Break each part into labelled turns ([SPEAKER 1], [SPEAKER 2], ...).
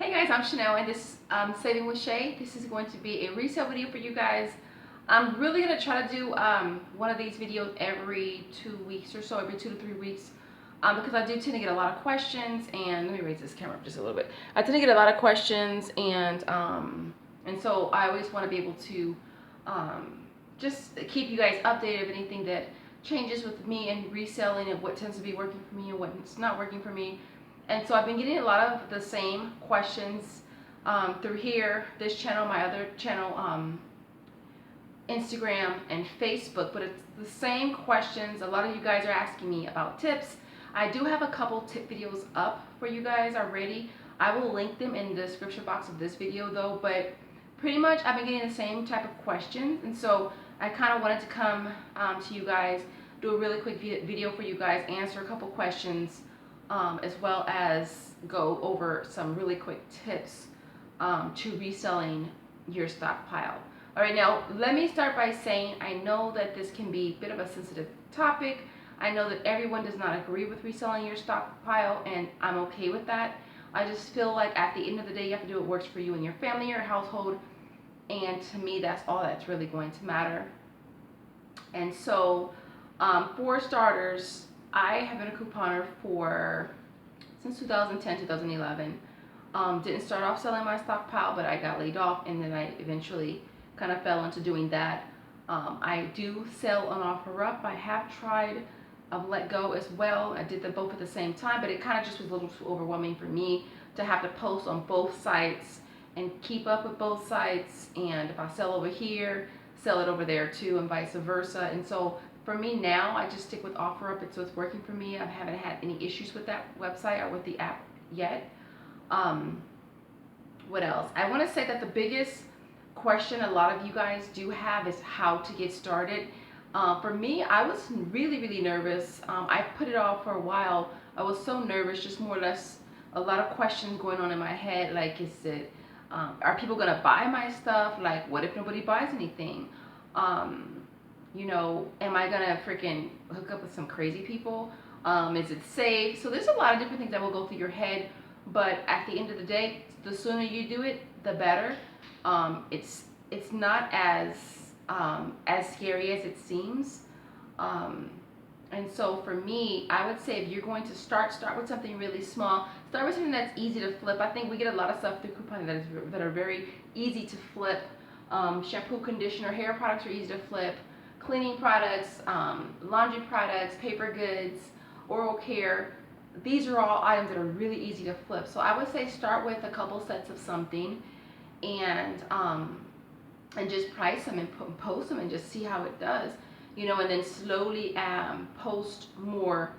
[SPEAKER 1] Hey guys, I'm Chanel and this is Saving with Shay. This is going to be a resale video for you guys. I'm really going to try to do one of these videos every 2 weeks or so, every 2 to 3 weeks, because I do tend to get a lot of questions. And let me raise this camera up just a little bit. I tend to get a lot of questions, and so I always want to be able to just keep you guys updated of anything that changes with me and reselling, and what tends to be working for me and what's not working for me. And so I've been getting a lot of the same questions through here, this channel, my other channel, Instagram and Facebook, but it's the same questions. A lot of you guys are asking me about tips. I do have a couple tip videos up for you guys already. I will link them in the description box of this video though, but pretty much I've been getting the same type of questions, and so I kind of wanted to come to you guys, do a really quick video for you guys, answer a couple questions, as well as go over some really quick tips to reselling your stockpile. All right, now let me start by saying I know that this can be a bit of a sensitive topic. I know that everyone does not agree with reselling your stockpile, and I'm okay with that. I just feel like at the end of the day, you have to do what works for you and your family, your household, and to me, that's all that's really going to matter. And so, for starters, I have been a couponer since 2010, 2011. Didn't start off selling my stockpile, but I got laid off, and then I eventually kind of fell into doing that. I do sell on OfferUp. I have tried Let Go as well. I did them both at the same time, but it kind of just was a little too overwhelming for me to have to post on both sites and keep up with both sites. And if I sell over here, sell it over there too, and vice versa. And so for me now, I just stick with OfferUp. It's what's working for me. I haven't had any issues with that website or with the app yet. What else? I want to say that the biggest question a lot of you guys do have is how to get started. For me, I was really nervous. I put it off for a while. I was so nervous, just more or less a lot of questions going on in my head. Like, are people gonna buy my stuff? Like, what if nobody buys anything? Am I gonna freaking hook up with some crazy people? Is it safe? So there's a lot of different things that will go through your head, but at the end of the day, the sooner you do it, the better. It's not as scary as it seems. And so for me, I would say if you're going to start with something really small. Start with something that's easy to flip. I think we get a lot of stuff through couponing that are very easy to flip. Shampoo, conditioner, hair products are easy to flip. Cleaning products, laundry products, paper goods, oral care. These are all items that are really easy to flip. So I would say start with a couple sets of something, and just price them and post them and just see how it does, and then slowly post more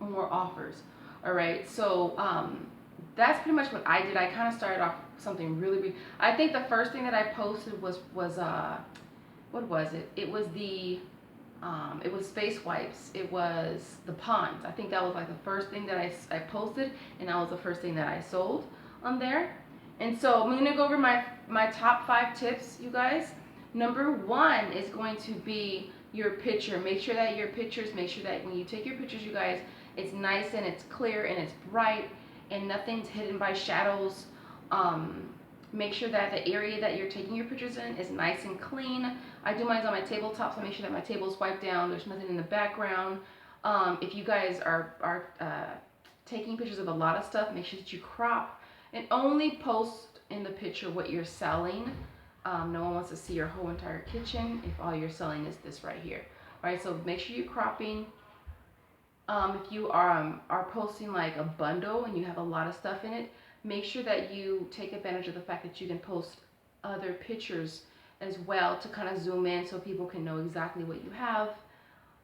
[SPEAKER 1] offers. All right, so that's pretty much what I did. I kind of started off something really. I think the first thing that I posted was what was it? It was it was face wipes. It was the Ponds. I think that was like the first thing that I posted, and that was the first thing that I sold on there. And so I'm going to go over my top 5 tips, you guys. Number 1 is going to be your picture. Make sure that when you take your pictures, you guys, it's nice and it's clear and it's bright and nothing's hidden by shadows. Make sure that the area that you're taking your pictures in is nice and clean. I do mine on my tabletop, so make sure that my table is wiped down. There's nothing in the background. If you guys are taking pictures of a lot of stuff, make sure that you crop and only post in the picture what you're selling. No one wants to see your whole entire kitchen if all you're selling is this right here. All right, so make sure you're cropping. If you are posting like a bundle and you have a lot of stuff in it, make sure that you take advantage of the fact that you can post other pictures as well to kind of zoom in so people can know exactly what you have.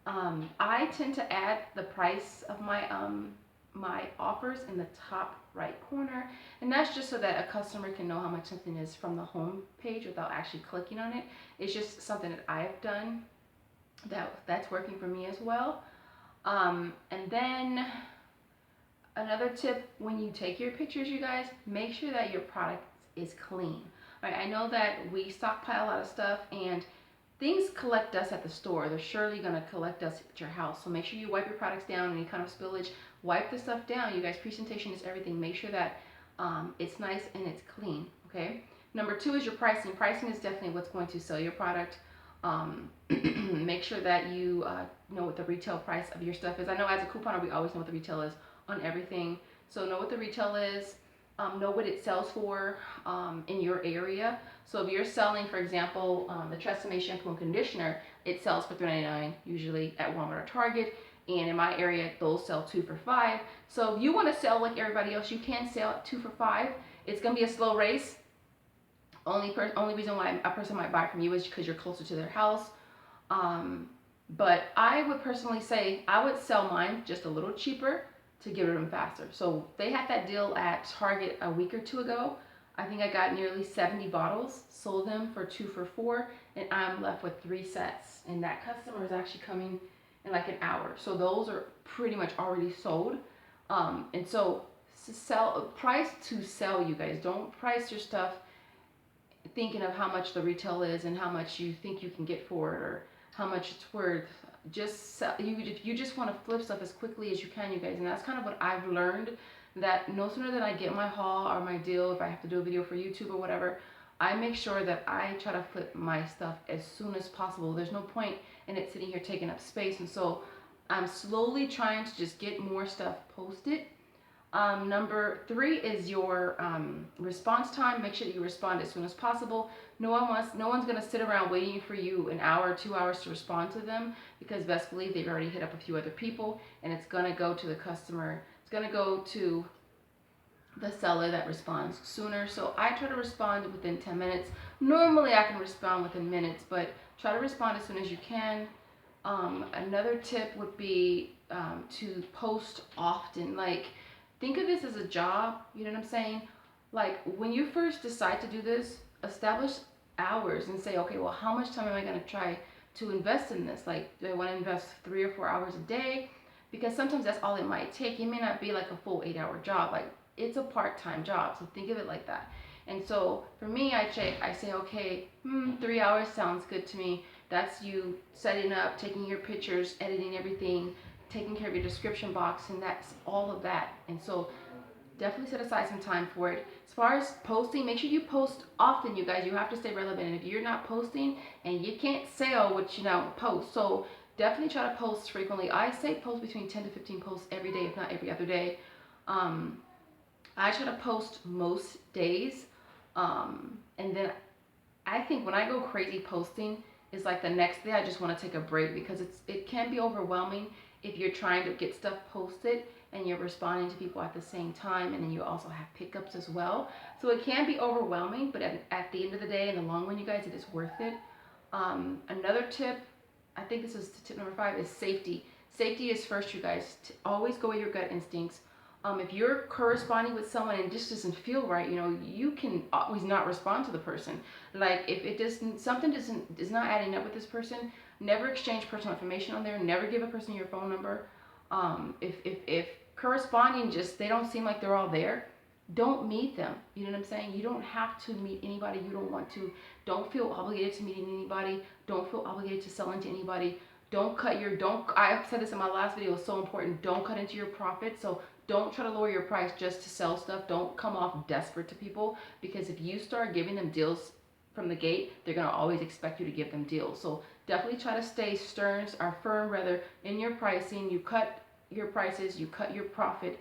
[SPEAKER 1] I tend to add the price of my offers in the top right corner, and that's just so that a customer can know how much something is from the home page without actually clicking on it. It's just something that I've done that's working for me as well. And then another tip, when you take your pictures, you guys, make sure that your product is clean. All right, I know that we stockpile a lot of stuff, and things collect dust at the store. They're surely going to collect dust at your house. So make sure you wipe your products down, any kind of spillage. Wipe the stuff down. You guys, presentation is everything. Make sure that It's nice and it's clean. Okay. Number two is your pricing. Pricing is definitely what's going to sell your product. Make sure that you know what the retail price of your stuff is. I know as a couponer, we always know what the retail is on everything. So know what the retail is. Know what it sells for in your area. So if you're selling, for example, the Tresemme shampoo and conditioner, it sells for $3.99 usually at Walmart or Target. And in my area, those sell 2 for $5. So if you want to sell like everybody else, you can sell at 2 for $5. It's gonna be a slow race. Only reason why a person might buy from you is because you're closer to their house. But I would personally say I would sell mine just a little cheaper to get rid of them faster. So they had that deal at Target a week or two ago. I think I got nearly 70 bottles, sold them for 2 for $4, and I'm left with 3 sets. And that customer is actually coming in like an hour. So those are pretty much already sold. And so price to sell, you guys. Don't price your stuff thinking of how much the retail is and how much you think you can get for it or how much it's worth. Just sell, if you just want to flip stuff as quickly as you can, you guys. And that's kind of what I've learned, that no sooner than I get my haul or my deal, if I have to do a video for YouTube or whatever, I make sure that I try to flip my stuff as soon as possible. There's no point in it sitting here taking up space. And so I'm slowly trying to just get more stuff posted. Number 3 is your response time. Make sure that you respond as soon as possible. No one's gonna sit around waiting for you an hour, 2 hours to respond to them, because best believe they've already hit up a few other people, and it's gonna go to the customer. It's gonna go to the seller that responds sooner. So I try to respond within 10 minutes. Normally I can respond within minutes, but try to respond as soon as you can. Another tip would be to post often. Like, think of this as a job, you know what I'm saying? Like, when you first decide to do this, establish hours and say, okay, well, how much time am I going to try to invest in this? Like, do I want to invest 3 or 4 hours a day? Because sometimes that's all it might take. It may not be like a full 8-hour job. Like, it's a part-time job, so think of it like that. And so for me, I say, okay, 3 hours sounds good to me. That's you setting up, taking your pictures, editing everything, taking care of your description box, and that's all of that. And so definitely set aside some time for it. As far as posting, make sure you post often, you guys. You have to stay relevant. And if you're not posting, and you can't sell what you don't post, so definitely try to post frequently. I say post between 10 to 15 posts every day, if not every other day. I try to post most days. And then I think when I go crazy posting, is like the next day I just want to take a break, because it can be overwhelming if you're trying to get stuff posted and you're responding to people at the same time, and then you also have pickups as well. So it can be overwhelming, but at the end of the day, in the long run, you guys, it is worth it. Another tip, I think this is tip number 5, is safety. Safety is first, you guys. Always go with your gut instincts. If you're corresponding with someone and it just doesn't feel right, you can always not respond to the person. Like, if it doesn't, something is not adding up with this person, never exchange personal information on there. Never give a person your phone number. If corresponding they don't seem like they're all there, don't meet them. You know what I'm saying? You don't have to meet anybody you don't want to. Don't feel obligated to meeting anybody. Don't feel obligated to selling to anybody. I've said this in my last video, it's so important. Don't cut into your profit. So don't try to lower your price just to sell stuff. Don't come off desperate to people, because if you start giving them deals from the gate, they're going to always expect you to give them deals. So definitely try to stay firm in your pricing. You cut your prices, you cut your profit,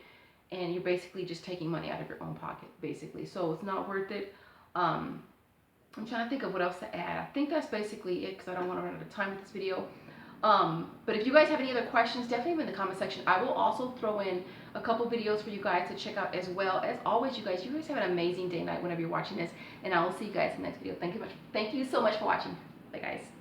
[SPEAKER 1] and you're basically just taking money out of your own pocket, basically. So it's not worth it. I'm trying to think of what else to add. I think that's basically it, because I don't want to run out of time with this video. But if you guys have any other questions, definitely leave in the comment section. I will also throw in a couple videos for you guys to check out as well. As always, you guys have an amazing day and night whenever you're watching this, and I will see you guys in the next video. Thank you so much for watching. Bye, guys.